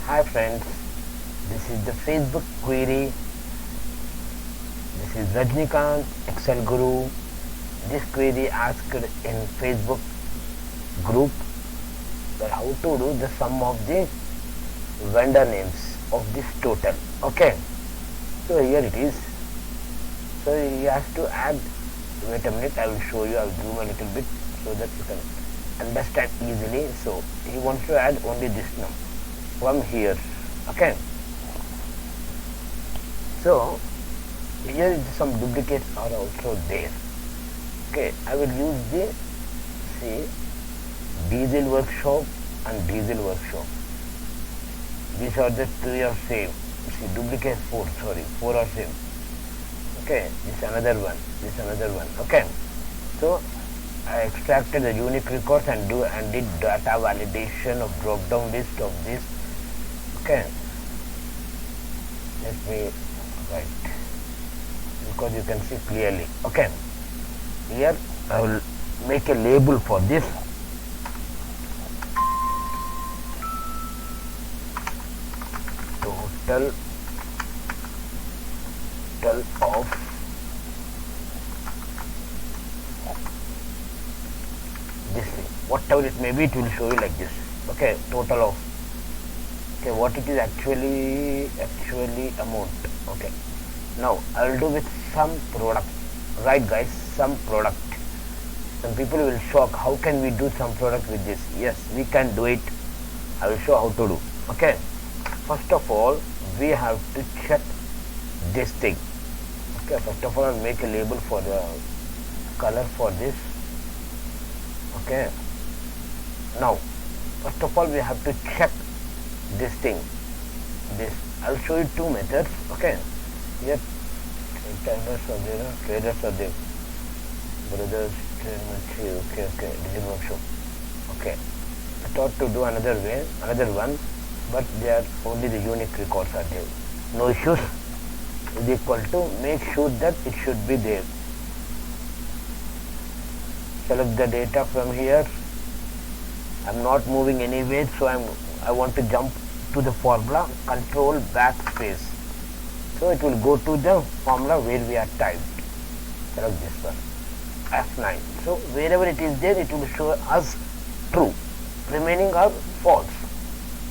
Hi friends, this is the Facebook query. This is Rajnikant Excel Guru. This query asked in Facebook group that how to do the sum of the vendor names of this total. Okay, so here it is. So he has to add, wait a minute, I will show you, I will zoom a little bit so that you can understand easily. So he wants to add only this number from here. Okay, so here some duplicates are also there. Okay, I will use the diesel workshop and diesel workshop. These are the three are same. See, duplicate four are same. Okay, this another one, this another one. Okay, so I extracted the unique records and did data validation of drop down list of this. Okay, let me write because you can see clearly. Okay, here I will make a label for this. Total of this thing, whatever it may be, it will show you like this. Okay, total of, okay, what it is actually amount. Okay, now I will do with some product, right guys, some product. Some people will shock, how can we do some product with this? Yes, we can do it. I will show how to do. Okay, first of all we have to check this thing. Okay, first of all I'll make a label for the color for this. Okay, now first of all we have to check this thing, this. I'll show you two methods. Okay, here traders are there, brothers, okay, digital workshop. Okay, I thought to do another one, but there only the unique records are there. No issues. Is equal to, make sure that it should be there. Select the data from here. I'm not moving anywhere, so I want to jump to the formula. Control backspace, so it will go to the formula where we are typed. Select this one, F9. So wherever it is there, it will show us true. Remaining are false.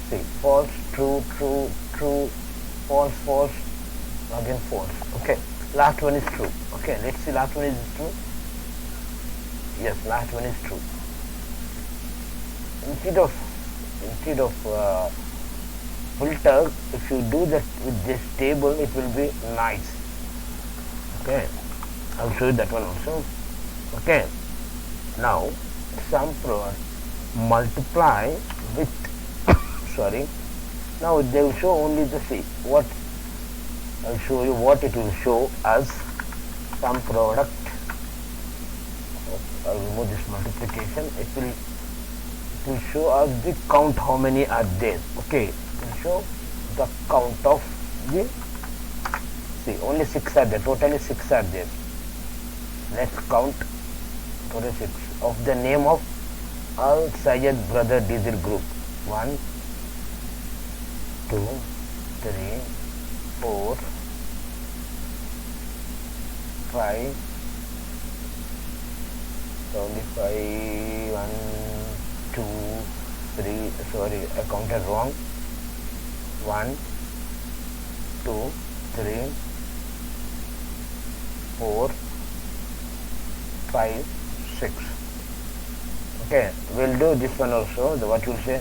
See, false, true, true, true, false, false, again false. Okay, last one is true. Okay, let's see, last one is true. Yes, last one is true. Instead of filter, if you do that with this table, it will be nice. Okay, I'll show you that one also. Okay, now some product multiply with sorry, now they will show only the C. What I'll show you what it will show as some product. I'll remove this multiplication. It will show us the count, how many are there. Okay, it will show the count of the, see, only 6 are there, totally 6 are there. Let's count total 6 of the name of Al Sayed Brother Diesel Group. 1, 2, 3, 4, 5, only 5, 1, 2, 3, sorry, I counted wrong. 1, 2, 3, 4, 5, 6. Okay, we'll do this one also, the what you will say,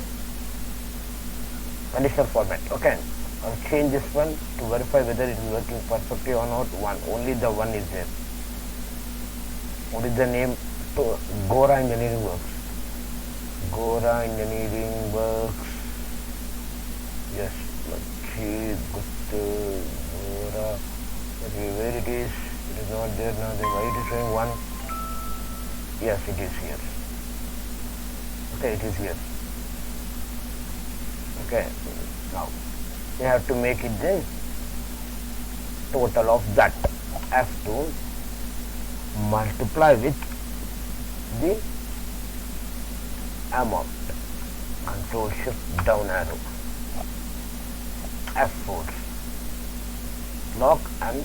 conditional format. Okay, I'll change this one to verify whether it is working perfectly or not. 1, only the 1 is there. What is the name? To Gora Engineering Works. Gora Engineering Works. Yes, Gora. Okay, where it is? It is not there now. Why it is showing 1? Yes, it is here. Okay, it is here. Okay, now we have to make it the total of that. F2 multiply with the amount. Control shift down arrow. F4, lock and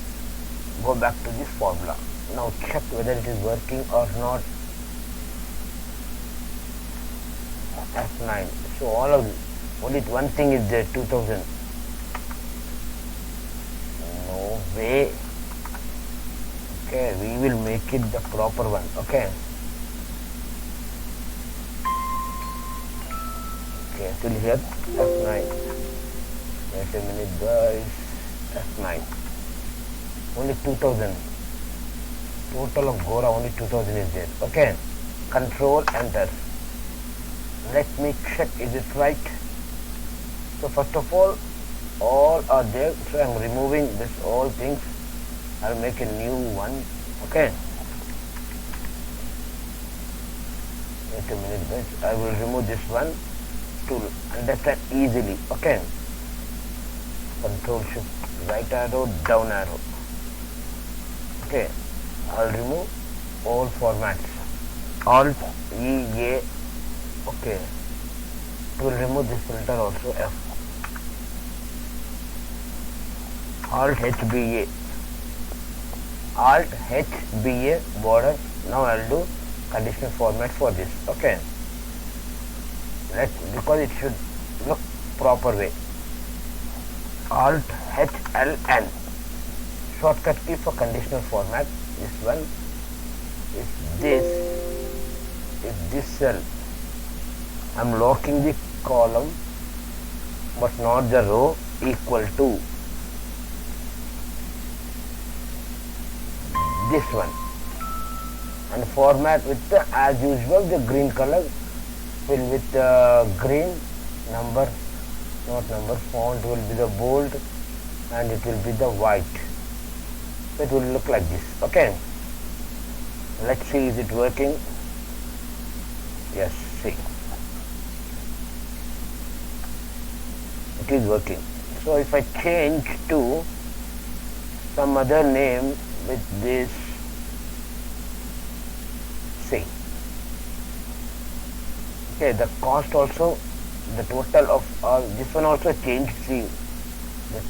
go back to this formula. Now check whether it is working or not. F9. So all of only one thing is there, 2000. No way. Okay, we will make it the proper one. Okay. Okay, till here F9. Wait a minute, guys. F9. Only 2000. Total of Gora only 2000 is there. Okay. Control enter. Let me check, is it right? So first of all are there. So I am removing this all things. I'll make a new one. Okay. Wait a minute, guys. I will remove this one to understand easily. Okay. Control shift right arrow, down arrow. Okay. I'll remove all formats. Alt E A. Okay. It will remove this filter also. F. Alt H B A. Alt H B A border. Now I'll do conditional format for this. Okay. Because it should look proper way. Alt H L N. Shortcut key for conditional format. This one is this cell. I'm locking the column but not the row equal to this one, and format with the, as usual, the green color, fill with green, number, not number, font will be the bold and it will be the white. So it will look like this. Okay, let's see, is it working? Yes, see, it is working. So if I change to some other name with this, see, okay, the cost also, the total of all, this one also changed. See, the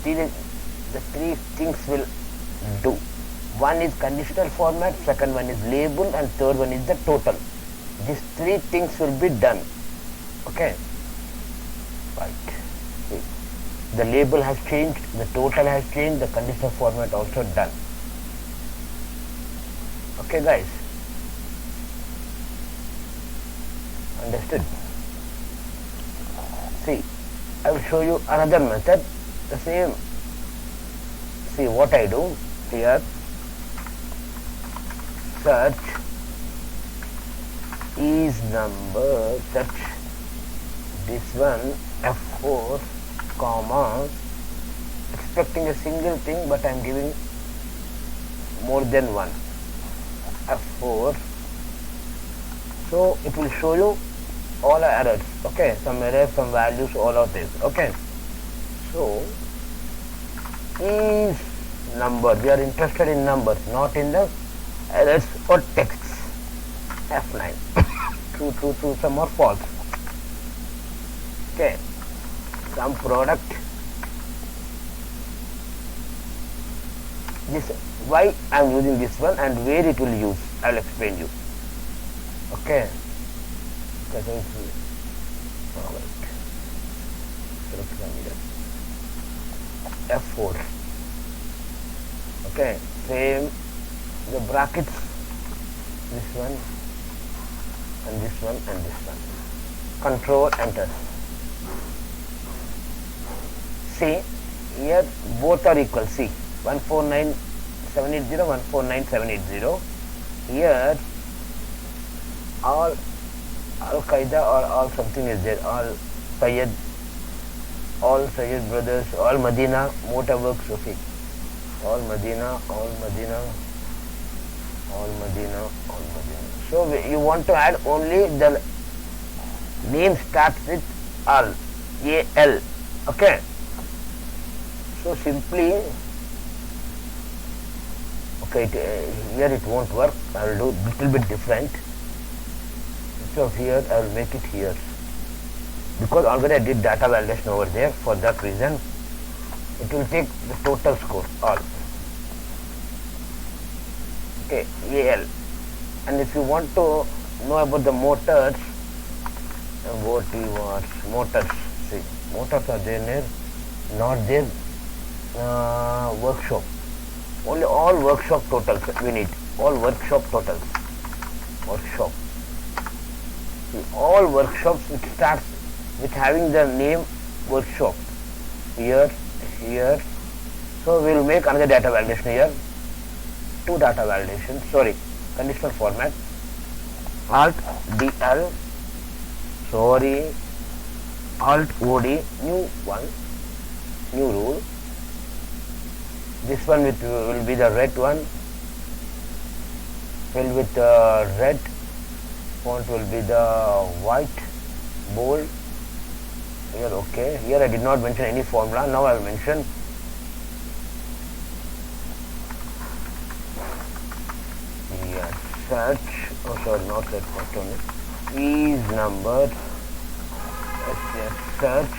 three things will do. One is conditional format, second one is label, and third one is the total. These three things will be done. Okay, right. See, the label has changed, the total has changed, the conditional format also done. Okay, guys, understood? See, I will show you another method, the same. See what I do here, search is number, search this one, F4, comma, expecting a single thing, but I am giving more than one, F4. So it will show you all errors. Okay, some errors, some values, all of this. Okay, so is number, we are interested in numbers, not in the errors or texts. F9. true, some are false. Okay, some product. This, why I am using this one and where it will use, I will explain you. Okay, F4. Okay, same, the brackets, this one and this one and this one. Control enter. See, here both are equal. See, 149780, 149780. Here all Al Qaeda or all something is there. All Syed brothers, all Medina motor works. Okay, all Medina. So you want to add only the name starts with Al, A-L. Okay. So simply, okay, here it won't work. I will do little bit different. Instead of here, I will make it here. Because already I did data validation over there. For that reason, it will take the total score all. Okay, AL. And if you want to know about the motors, motors, see, motors are there, not their workshop. Only all workshop totals we need. All workshop totals. Workshop. See, all workshops it starts with having the name workshop. Here. So we will make another data validation here. Two data validations. Sorry, conditional format. Alt DL. Sorry. Alt OD. New one. New rule. This one will be the red one. Filled with red. Font will be the white. Bold. Here, okay. Here I did not mention any formula. Now I will mention. Yes, search. Oh, sorry, not search. First one is numbered. Yes, search.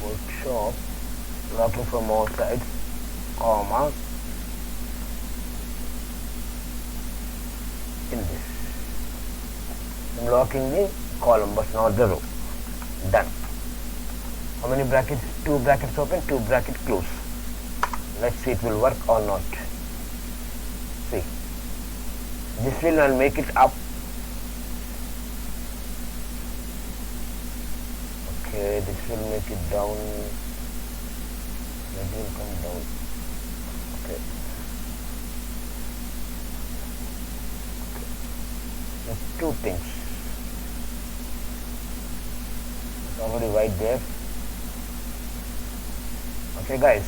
Workshop. Locking from all sides. Comma. In this. I'm locking the column but not the row. Done. How many brackets? 2 brackets open, 2 brackets close. Let's see it will work or not. See. This will I'll make it up. Okay, this will make it down. That will come down. Okay. There's two things. It's already right there. Okay guys,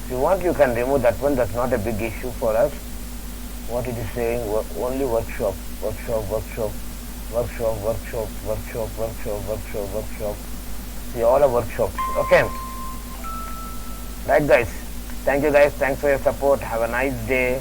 if you want you can remove that one, that's not a big issue for us. What it is saying, only workshop. See, all are workshops. Okay. Right guys, thank you guys, thanks for your support, have a nice day.